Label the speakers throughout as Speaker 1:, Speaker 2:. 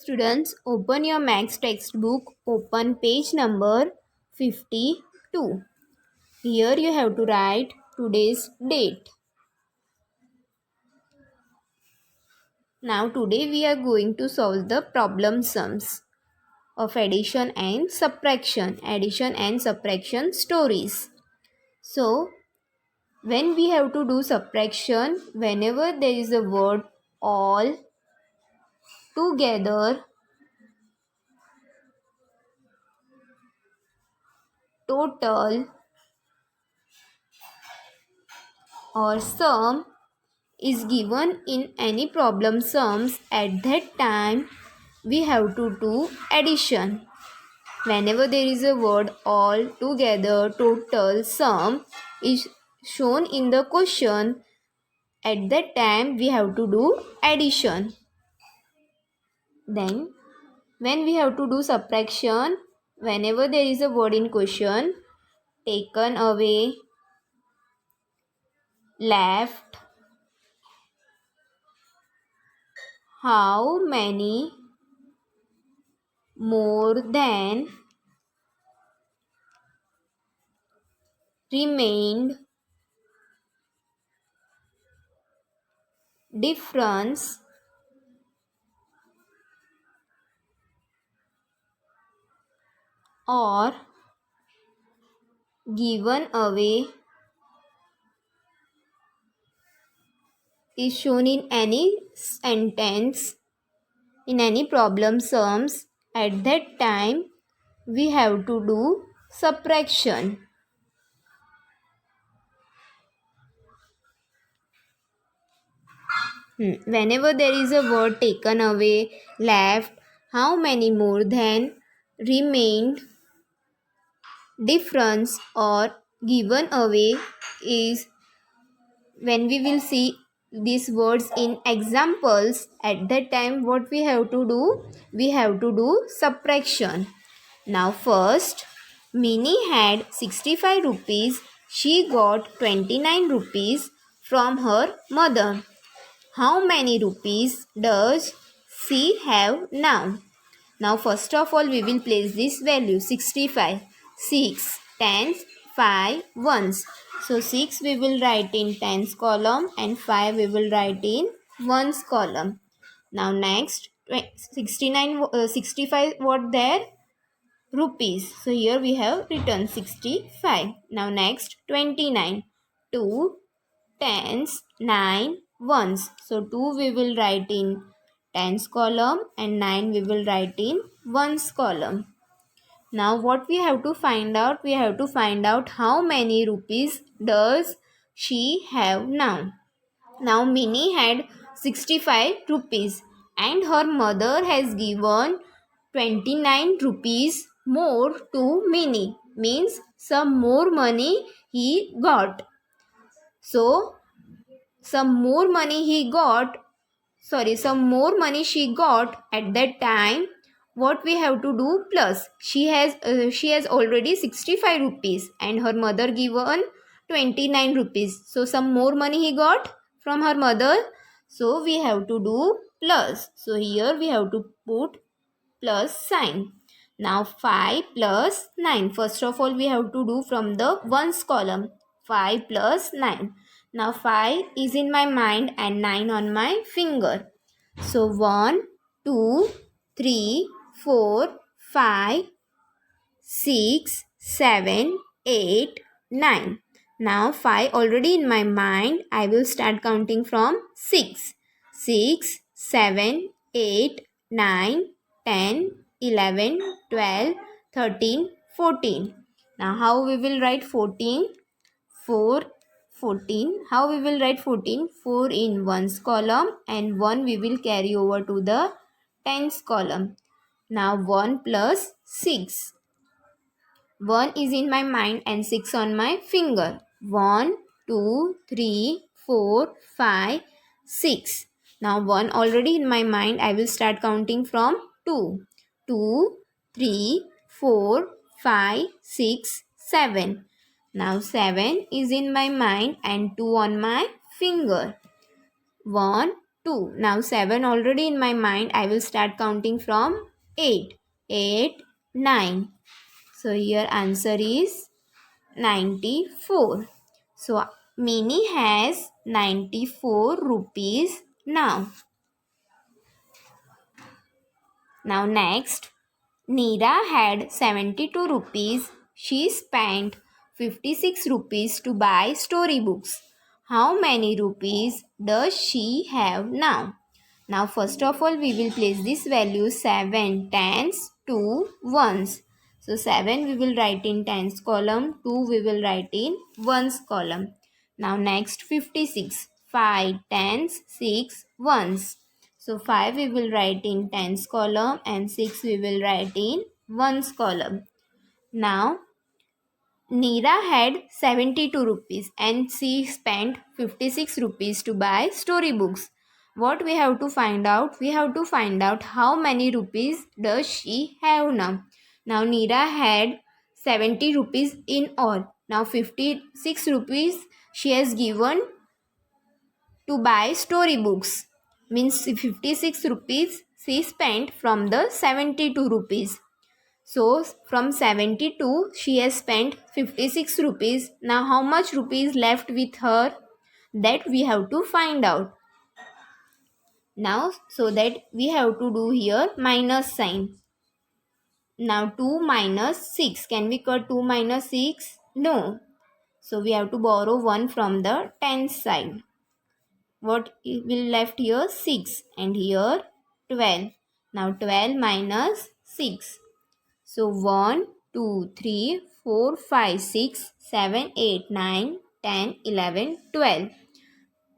Speaker 1: Students, open your maths textbook, open page number 52. Here you have to write today's date. Now today we are going to solve the problem sums of addition and subtraction stories. So, when we have to do subtraction, whenever there is a word all, together, total or sum is given in any problem sums, at that time we have to do addition. Whenever there is a word all, together, total, sum is shown in the question, at that time we have to do addition. Then when we have to do subtraction, whenever there is a word in question, taken away, left, how many, more than, remained, difference, or given away is shown in any sentence, in any problem sums, at that time we have to do subtraction. Whenever there is a word taken away, left, how many, more than, remained, difference, or given away is when we will see these words in examples, at that time what we have to do? We have to do subtraction. Now first, Minnie had 65 rupees. She got 29 rupees from her mother. How many rupees does she have now? Now first of all we will place this value 65. 6, tens, 5, ones. So 6 we will write in tens column and 5 we will write in ones column. Now next 65 what there? Rupees. So here we have written 65. Now next 29. 2 tens, 9 ones. So 2 we will write in tens column and 9 we will write in ones column. Now what we have to find out? We have to find out how many rupees does she have now. Now Minnie had 65 rupees and her mother has given 29 rupees more to Minnie. Means some more money he got. So some more money some more money she got at that time. What we have to do? Plus she has already 65 rupees and her mother given 29 rupees. So some more money he got from her mother. So we have to do plus. So here we have to put plus sign. Now 5 plus 9. First of all we have to do from the ones column. 5 plus 9. Now 5 is in my mind and 9 on my finger. So 1, 2, 3, 4, 5, 6, 7, 8, 9. Now 5 already in my mind. I will start counting from 6. 6, 7, 8, 9, 10, 11, 12, 13, 14. Now how we will write 14? 4, 14. How we will write 14? 4 in ones column and 1 we will carry over to the tens column. Now 1 plus 6. 1 is in my mind and 6 on my finger. 1, 2, 3, 4, 5, 6. Now 1 already in my mind. I will start counting from 2. 2, 3, 4, 5, 6, 7. Now 7 is in my mind and 2 on my finger. 1, 2. Now 7 already in my mind. I will start counting from 8. 8, 9. So here answer is 94. So Mini has 94 rupees now. Now next, Neera had 72 rupees. She spent 56 rupees to buy storybooks. How many rupees does she have now? Now first of all we will place this value 7 tens, 2 ones. So 7 we will write in tens column, 2 we will write in ones column. Now next 56, 5 tens, 6 ones. So 5 we will write in tens column and 6 we will write in ones column. Now Neera had 72 rupees and she spent 56 rupees to buy storybooks. What we have to find out? We have to find out how many rupees does she have now. Now Neera had 70 rupees in all. Now 56 rupees she has given to buy storybooks. Means 56 rupees she spent from the 72 rupees. So from 72 she has spent 56 rupees. Now how much rupees left with her? That we have to find out. Now so that we have to do here minus sign. Now 2 minus 6. Can we cut 2 minus 6? No. So we have to borrow 1 from the tens side. What will left here? 6 and here 12. Now 12 minus 6. So 1, 2, 3, 4, 5, 6, 7, 8, 9, 10, 11, 12.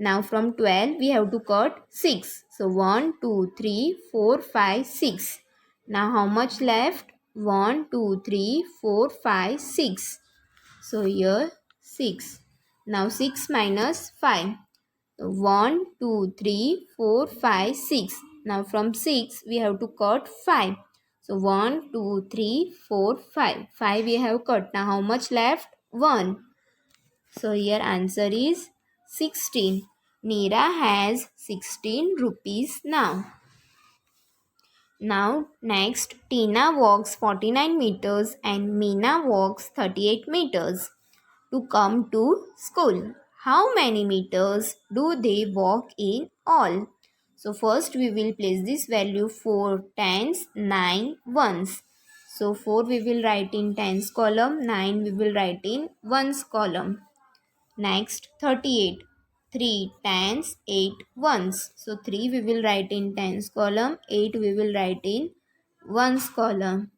Speaker 1: Now from 12 we have to cut 6. So 1, 2, 3, 4, 5, 6. Now how much left? 1, 2, 3, 4, 5, 6. So here 6. Now 6 minus 5. 1, 2, 3, 4, 5, 6. Now from 6 we have to cut 5. So 1, 2, 3, 4, 5. 5 we have cut. Now how much left? 1. So here answer is 16. Neera has 16 rupees now. Now next, Tina walks 49 meters and Meena walks 38 meters to come to school. How many meters do they walk in all? So first we will place this value 4 tens, 9 ones. So 4 we will write in tens column, 9 we will write in ones column. Next 38. 3 tens, 8 ones. So 3 we will write in tens column, 8 we will write in ones column.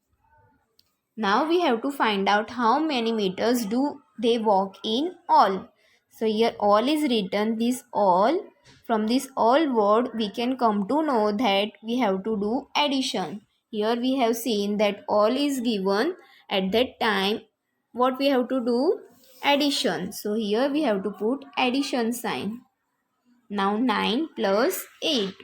Speaker 1: Now we have to find out how many meters do they walk in all. So here all is written, this all. From this all word we can come to know that we have to do addition. Here we have seen that all is given at that time. What we have to do? Addition. So here we have to put addition sign. Now 9 plus 8.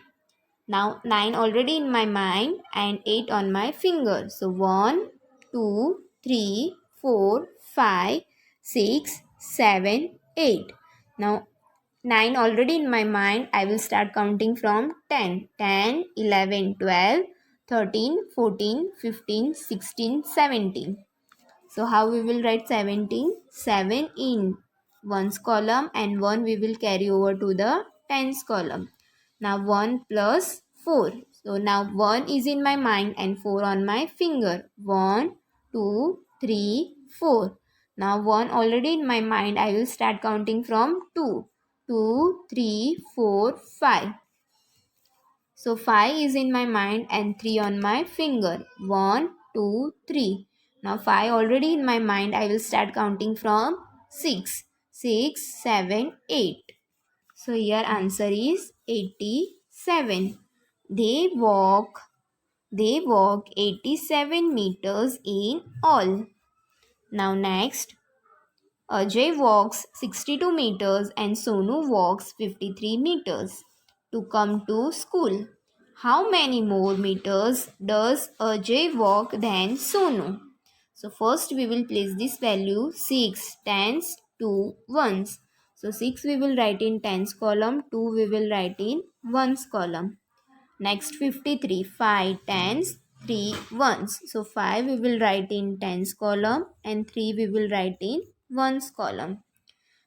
Speaker 1: Now 9 already in my mind and 8 on my finger. So 1, 2, 3, 4, 5, 6, 7, 8. Now 9 already in my mind. I will start counting from 10. 10, 11, 12, 13, 14, 15, 16, 17. So how we will write 17? 7 in ones column and 1 we will carry over to the tens column. Now 1 plus 4. So now 1 is in my mind and 4 on my finger. 1, 2, 3, 4. Now 1 already in my mind. I will start counting from 2. 2, 3, 4, 5. So 5 is in my mind and 3 on my finger. 1, 2, 3. Now 5 already in my mind. I will start counting from 6. 6, 7, 8. So here answer is 87. They walk 87 meters in all. Now next, Ajay walks 62 meters and Sonu walks 53 meters to come to school. How many more meters does Ajay walk than Sonu? So first we will place this value 6 tens, 2 ones. So 6 we will write in tens column, 2 we will write in ones column. Next 53, 5 tens, 3 ones. So 5 we will write in tens column and 3 we will write in ones column.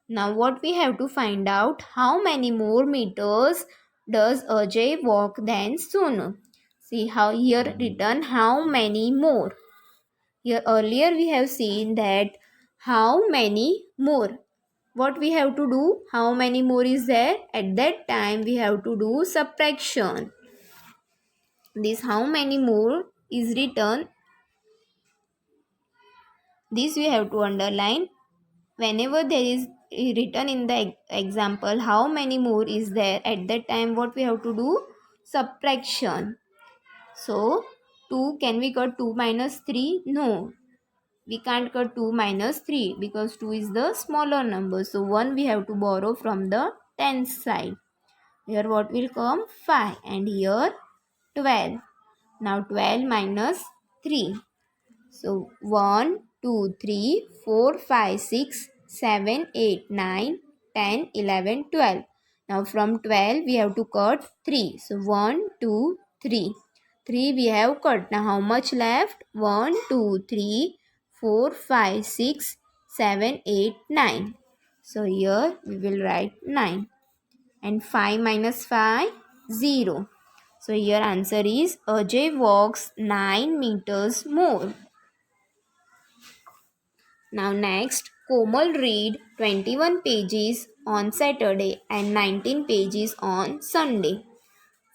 Speaker 1: Now what we have to find out, how many more meters does Ajay walk than Sonu? See how here written how many more. Here earlier we have seen that how many more. What we have to do? How many more is there? At that time we have to do subtraction. This how many more is written. This we have to underline. Whenever there is written in the example how many more is there, at that time what we have to do? Subtraction. So 2, can we cut 2 minus 3? No. We can't cut 2 minus 3 because 2 is the smaller number. So 1 we have to borrow from the tens side. Here what will come? 5 and here 12. Now 12 minus 3. So 1, 2, 3, 4, 5, 6, 7, 8, 9, 10, 11, 12. Now from 12 we have to cut 3. So 1, 2, 3. 3 we have cut. Now how much left? 1, 2, 3, 4, 5, 6, 7, 8, 9. So here we will write 9. And 5 minus 5, 0. So here answer is Ajay walks 9 meters more. Now next, Komal read 21 pages on Saturday and 19 pages on Sunday.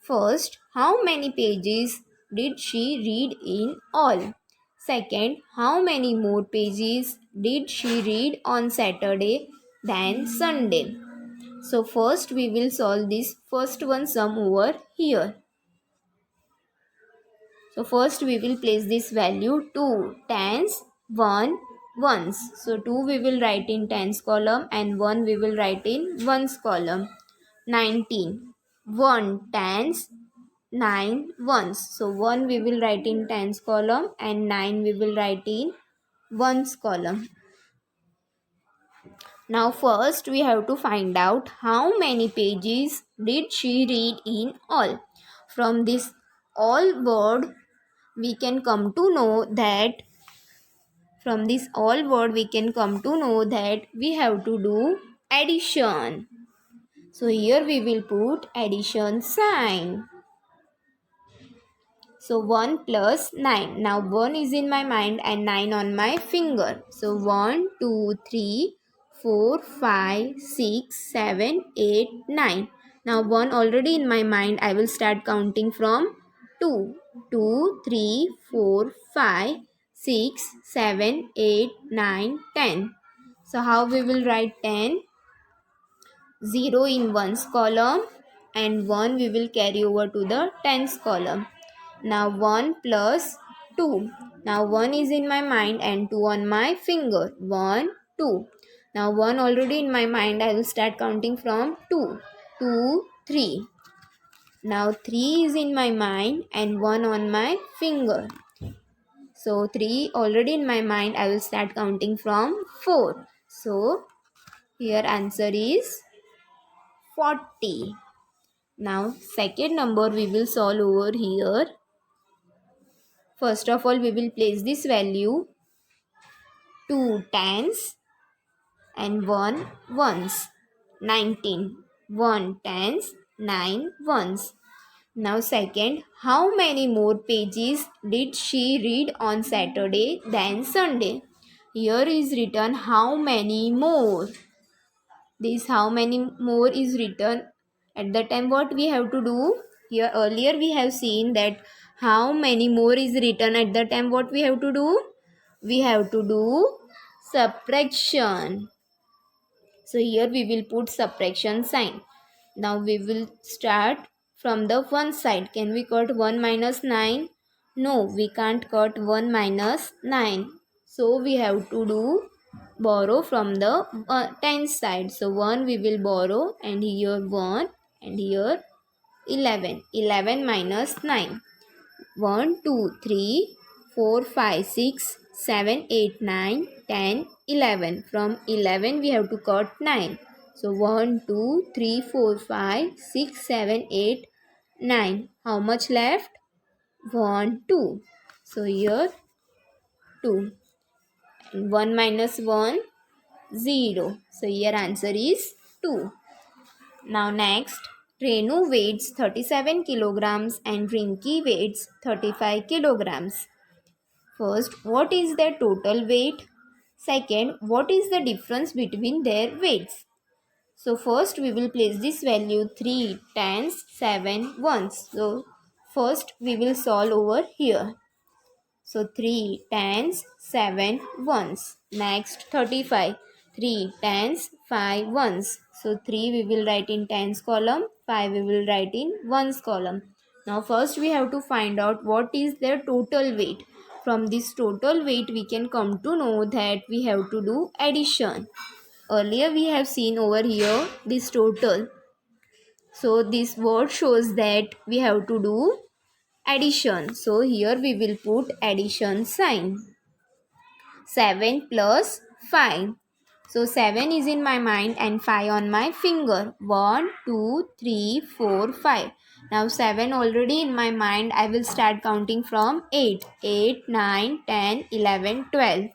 Speaker 1: First, how many pages did she read in all? Second, how many more pages did she read on Saturday than Sunday? So first we will solve this first one sum over here. So first we will place this value 2 tens, 1 ones. So 2 we will write in tens column and 1 we will write in ones column. 19, 1 tens, 9 ones. So 1 we will write in tens column and 9 we will write in ones column. Now first we have to find out how many pages did she read in all. From this all word we can come to know that we have to do addition. So here we will put addition sign. So 1 plus 9. Now 1 is in my mind and 9 on my finger. So 1, 2, 3, 4, 5, 6, 7, 8, 9. Now 1 already in my mind. I will start counting from 2. 2, 3, 4, 5, 6, 7, 8, 9, 10. So how we will write 10? 0 in ones column and 1 we will carry over to the tens column. Now 1 plus 2. Now 1 is in my mind and 2 on my finger. 1, 2. Now 1 already in my mind. I will start counting from 2. 2, 3. Now 3 is in my mind and 1 on my finger. So 3 already in my mind. I will start counting from 4. So here answer is 40. Now second number we will solve over here. First of all, we will place this value 2 tens and 1 ones. 19. 1 tens, 9 ones. Now second, how many more pages did she read on Saturday than Sunday? Here is written how many more. This how many more is written. At the time what we have to do? Here earlier we have seen that how many more is written. At the time what we have to do? We have to do subtraction. So here we will put subtraction sign. Now we will start from the one side. Can we cut 1 minus 9? No, we can't cut 1 minus 9. So we have to do borrow from the tens side. So 1 we will borrow and here 1 and here 11. 11 minus 9. 1, 2, 3, 4, 5, 6, 7, 8, 9, 10, 11. From 11 we have to cut 9. So 1, 2, 3, 4, 5, 6, 7, 8, 9. How much left? 1, 2. So here 2. And 1 minus 1, 0. So here answer is 2. Now next, Renu weighs 37 kilograms and Rinki weighs 35 kilograms. First, what is their total weight? Second, what is the difference between their weights? So first we will place this value 3 tens 7 ones. So first we will solve over here. So 3 tens 7 ones. Next 35. 3 tens 5 ones. So 3 we will write in tens column, 5 we will write in ones column. Now first we have to find out what is their total weight. From this total weight we can come to know that we have to do addition. Earlier we have seen over here this total. So this word shows that we have to do addition. So here we will put addition sign. 7 plus 5. So 7 is in my mind and 5 on my finger. 1, 2, 3, 4, 5. Now 7 already in my mind. I will start counting from 8. 8, 9, 10, 11, 12.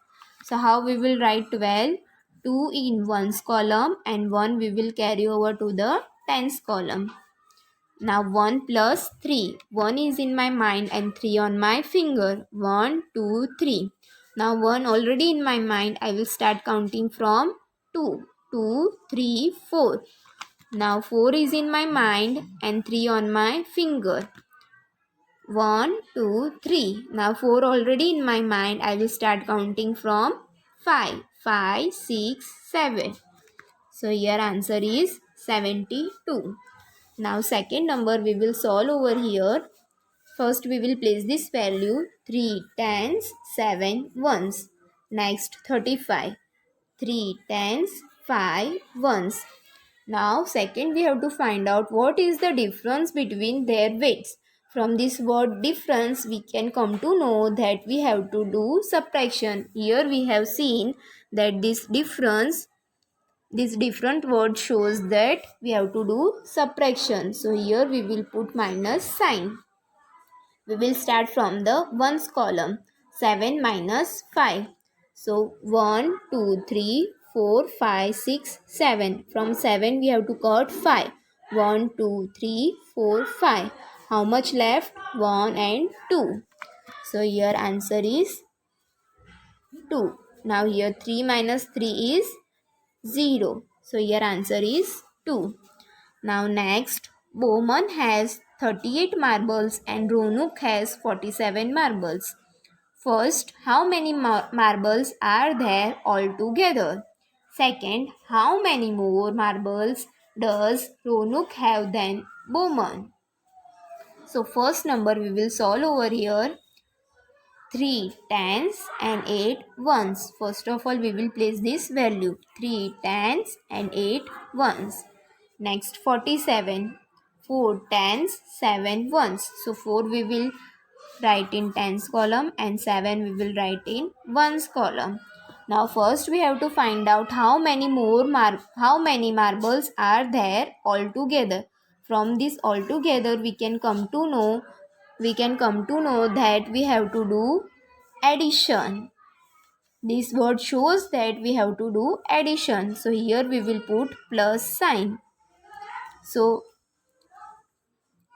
Speaker 1: So how we will write 12? 2 in ones column and 1 we will carry over to the tens column. Now 1 plus 3. 1 is in my mind and 3 on my finger. 1, 2, 3. Now 1 already in my mind. I will start counting from 2. 2, 3, 4. Now 4 is in my mind and 3 on my finger. 1, 2, 3. Now 4 already in my mind. I will start counting from 5. 5, 6, 7. So here answer is 72. Now second number we will solve over here. First we will place this value 3 tens 7 ones. Next 35. 3 tens 5 ones. Now second we have to find out what is the difference between their weights. From this word difference we can come to know that we have to do subtraction. Here we have seen that this different word shows that we have to do subtraction. So here we will put minus sign. We will start from the ones column. 7 minus 5. So 1, 2, 3, 4, 5, 6, 7. From 7 we have to cut 5. 1, 2, 3, 4, 5. How much left? 1 and 2. So here answer is 2. Now here 3 minus 3 is 0. So here answer is 2. Now next, Bowman has 38 marbles and Ronuk has 47 marbles. First, how many marbles are there altogether? Second, how many more marbles does Ronuk have than Bowman? So first number we will solve over here. 3 tens and 8 ones. First of all, we will place this value 3 tens and 8 ones. Next 47. 4 tens, 7 ones. So 4 we will write in tens column and 7 we will write in ones column. Now first we have to find out how many marbles are there altogether. From this altogether we can come to know that we have to do addition. This word shows that we have to do addition. So here we will put plus sign. So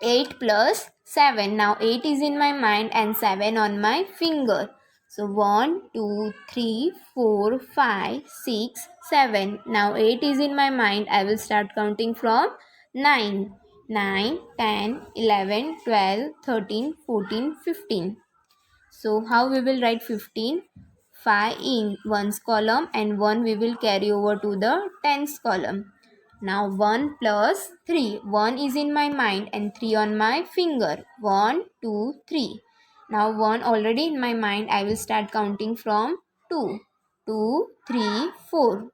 Speaker 1: 8 plus 7. Now 8 is in my mind and 7 on my finger. So 1, 2, 3, 4, 5, 6, 7. Now 8 is in my mind. I will start counting from 9. 9, 10, 11, 12, 13, 14, 15. So how we will write 15? 5 in ones column and 1 we will carry over to the tens column. Now 1 plus 3. 1 is in my mind and 3 on my finger. 1, 2, 3. Now 1 already in my mind. I will start counting from 2. 2, 3, 4.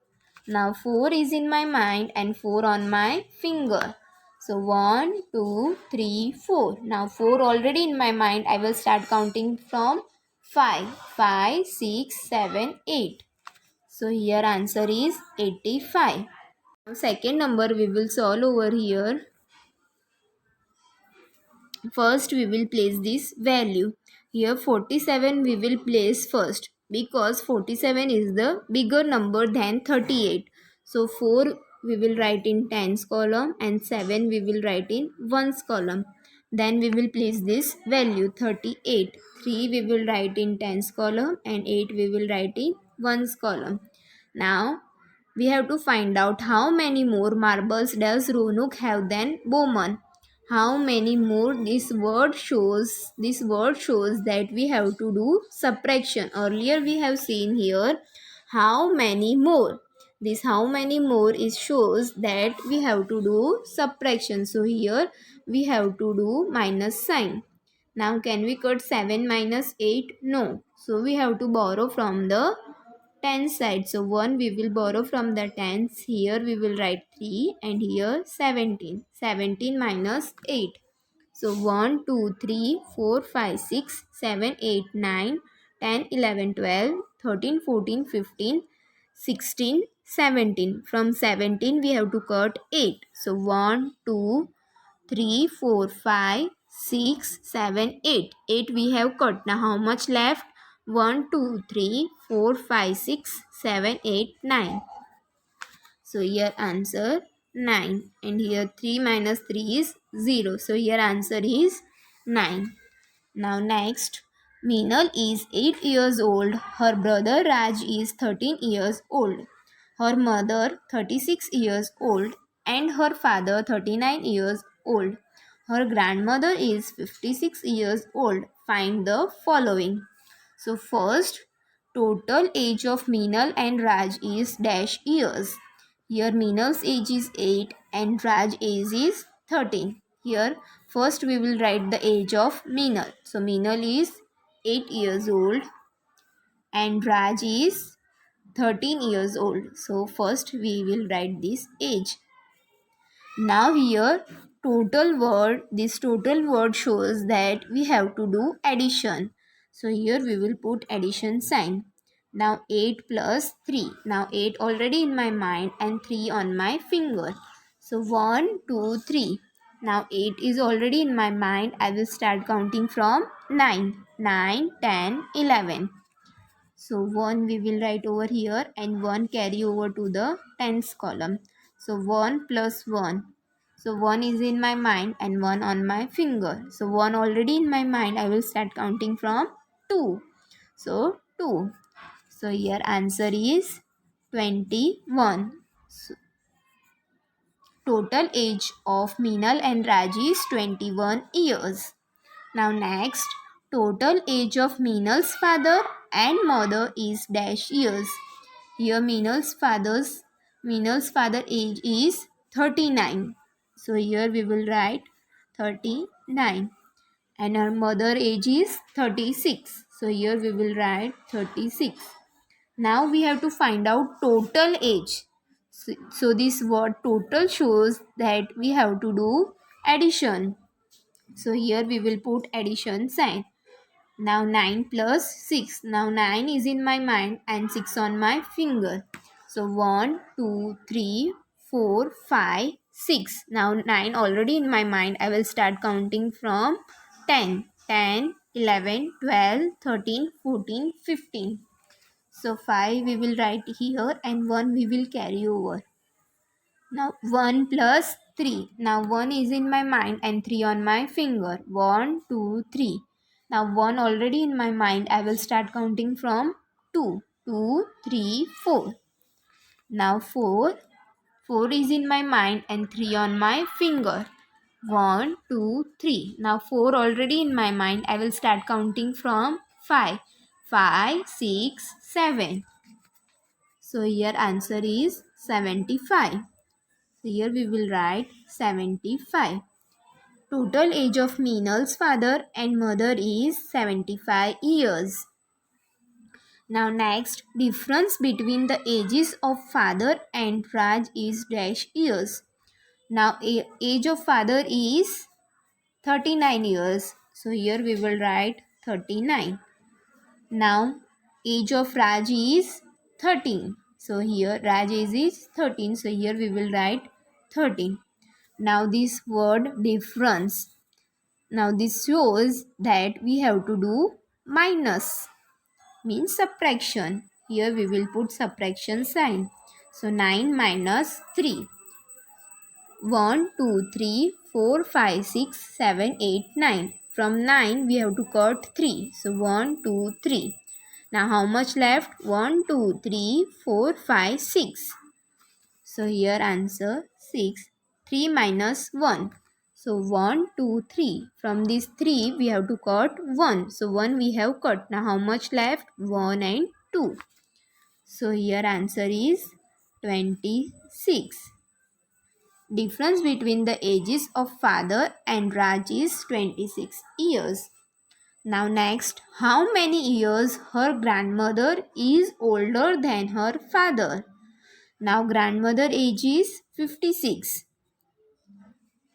Speaker 1: Now 4 is in my mind and 4 on my finger. So 1, 2, 3, 4. Now 4 already in my mind. I will start counting from 5. 5, 6, 7, 8. So here answer is 85. Now second number we will solve over here. First we will place this value. Here 47 we will place first because 47 is the bigger number than 38. So 4 we will write in tens column and 7 we will write in ones column. Then we will place this value 38. 3 we will write in tens column and 8 we will write in ones column. Now we have to find out how many more marbles does Ronuk have than Bowman. How many more? This word shows that we have to do subtraction. Earlier we have seen here how many more. This how many more is shows that we have to do subtraction. So here we have to do minus sign. Now can we cut 7 minus 8? No. So we have to borrow from the tens side. So 1 we will borrow from the tens. Here we will write 3 and here 17. 17 minus 8. So 1, 2, 3, 4, 5, 6, 7, 8, 9, 10, 11, 12, 13, 14, 15, 16, 17. From 17 we have to cut 8. So 1, 2, 3, 4, 5, 6, 7, 8. 8 we have cut. Now how much left? 1, 2, 3, 4, 5, 6, 7, 8, 9. So here answer 9 and here 3 minus 3 is 0. So here answer is 9. Now next, Meenal is 8 years old. Her brother Raj is 13 years old. Her mother 36 years old and her father 39 years old. Her grandmother is 56 years old. Find the following. So first, total age of Meenal and Raj is dash years. Here Meenal's age is 8 and Raj age is 13. Here first we will write the age of Meenal. So Meenal is 8 years old and Raj is 13 years old. So first we will write this age. Now here this total word shows that we have to do addition. So here we will put addition sign. Now 8 plus 3. Now 8 already in my mind and 3 on my finger. So 1, 2, 3. Now 8 is already in my mind. I will start counting from 9. 9, 10, 11. So 1 we will write over here and 1 carry over to the tens column. So 1 plus 1. So 1 is in my mind and 1 on my finger. So 1 already in my mind. I will start counting from 2. So 2. So here answer is 21. So, total age of Meenal and Raj is 21 years. Now next, total age of Meenal's father and mother is dash years. Here Meenal's father age is 39. So here we will write 39 and her mother age is 36. So here we will write 36. Now we have to find out total age. So this word total shows that we have to do addition. So here we will put addition sign. Now 9 plus 6. Now 9 is in my mind and 6 on my finger. So 1, 2, 3, 4, 5, 6. Now 9 already in my mind. I will start counting from 10. 10, 11, 12, 13, 14, 15. So 5 we will write here and 1 we will carry over. Now 1 plus 3. Now 1 is in my mind and 3 on my finger. 1, 2, 3. Now 1 already in my mind. I will start counting from 2. 2, 3, 4. Now 4. 4 is in my mind and 3 on my finger. 1, 2, 3. Now 4 already in my mind. I will start counting from 5. 5, 6, 7. So here answer is 75. So here we will write 75. Total age of Meenal's father and mother is 75 years. Now next, difference between the ages of father and Raj is dash years. Now age of father is 39 years. So here we will write 39. Now age of Raj is 13. So here Raj age is 13. So here we will write 13. Now this word difference. Now this shows that we have to do minus, means subtraction. Here we will put subtraction sign. So 9 minus 3. 1, 2, 3, 4, 5, 6, 7, 8, 9. From 9 we have to cut 3. So 1, 2, 3. Now how much left? 1, 2, 3, 4, 5, 6. So here answer 6. 3 minus 1. So 1, 2, 3. From this 3 we have to cut 1. So 1 we have cut. Now how much left? 1 and 2. So here answer is 26. Difference between the ages of father and Raj is 26 years. Now next, how many years her grandmother is older than her father? Now grandmother age is 56.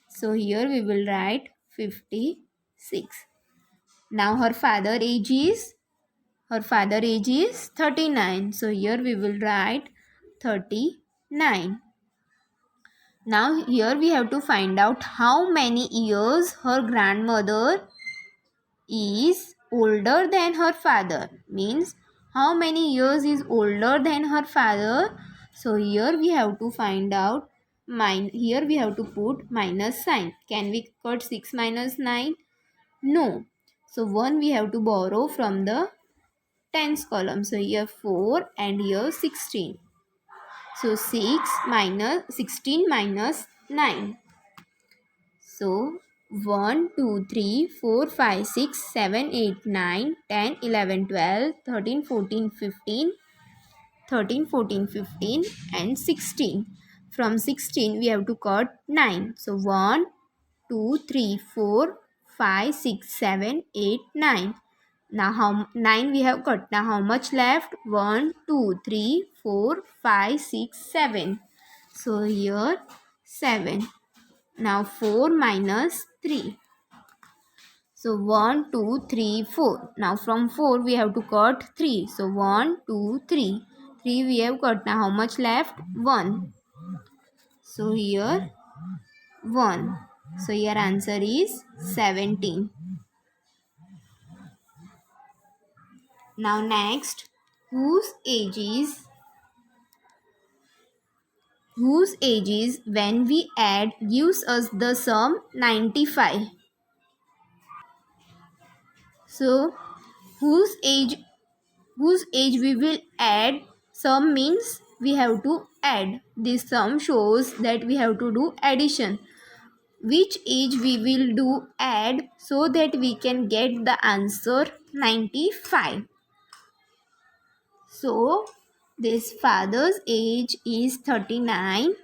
Speaker 1: So here we will write 56. Now her father age is 39. So here we will write 39. Now here we have to find out how many years her grandmother is older than her father. Means how many years is older than her father. So here we have to find out. Here we have to put minus sign. Can we cut 6 minus 9? No. So 1 we have to borrow from the tens column. So here 4 and here 16. So 16 minus 9. So 1, 2, 3, 4, 5, 6, 7, 8, 9, 10, 11, 12, 13, 14, 15, and 16. From 16 we have to cut 9. So 1, 2, 3, 4, 5, 6, 7, 8, 9. Now how 9 we have cut. Now how much left? 1, 2, 3, 4, 5, 6, 7. So here 7. Now 4 minus 3. So 1, 2, 3, 4. Now from 4 we have to cut 3. So 1, 2, 3. 3 we have cut. Now how much left? 1. So here 1. So your answer is 17. Now next, whose age is when we add gives us the sum 95. So whose age we will add sum means we have to add. This sum shows that we have to do addition. Which age we will do add so that we can get the answer 95. So this father's age is 39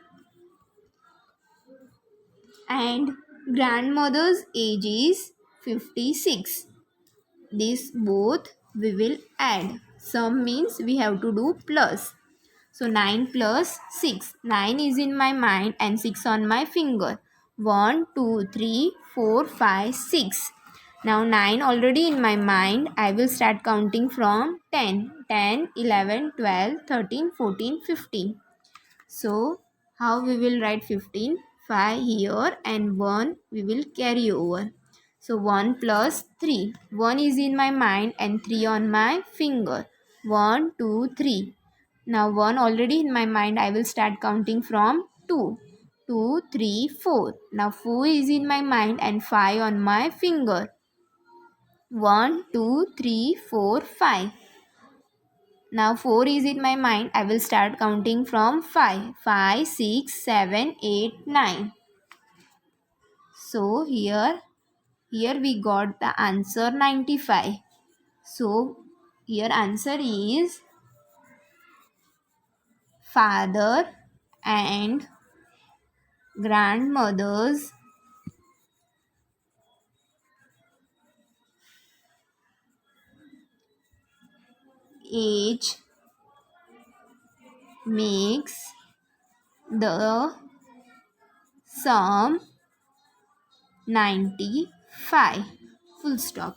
Speaker 1: and grandmother's age is 56. These both we will add. Sum means we have to do plus. So 9 plus 6. 9 is in my mind and 6 on my finger. 1, 2, 3, 4, 5, 6. Now 9 already in my mind. I will start counting from 10. 10, 11, 12, 13, 14, 15. So how we will write 15? 5 here and 1 we will carry over. So 1 plus 3. 1 is in my mind and 3 on my finger. 1, 2, 3. Now 1 already in my mind. I will start counting from 2. 2, 3, 4. Now 4 is in my mind and 5 on my finger. 1, 2, 3, 4, 5. Now 4 is in my mind. I will start counting from 5. 5, 6, 7, 8, 9. So here we got the answer 95. So here answer is father and grandmother's age makes the sum 95. Full stop.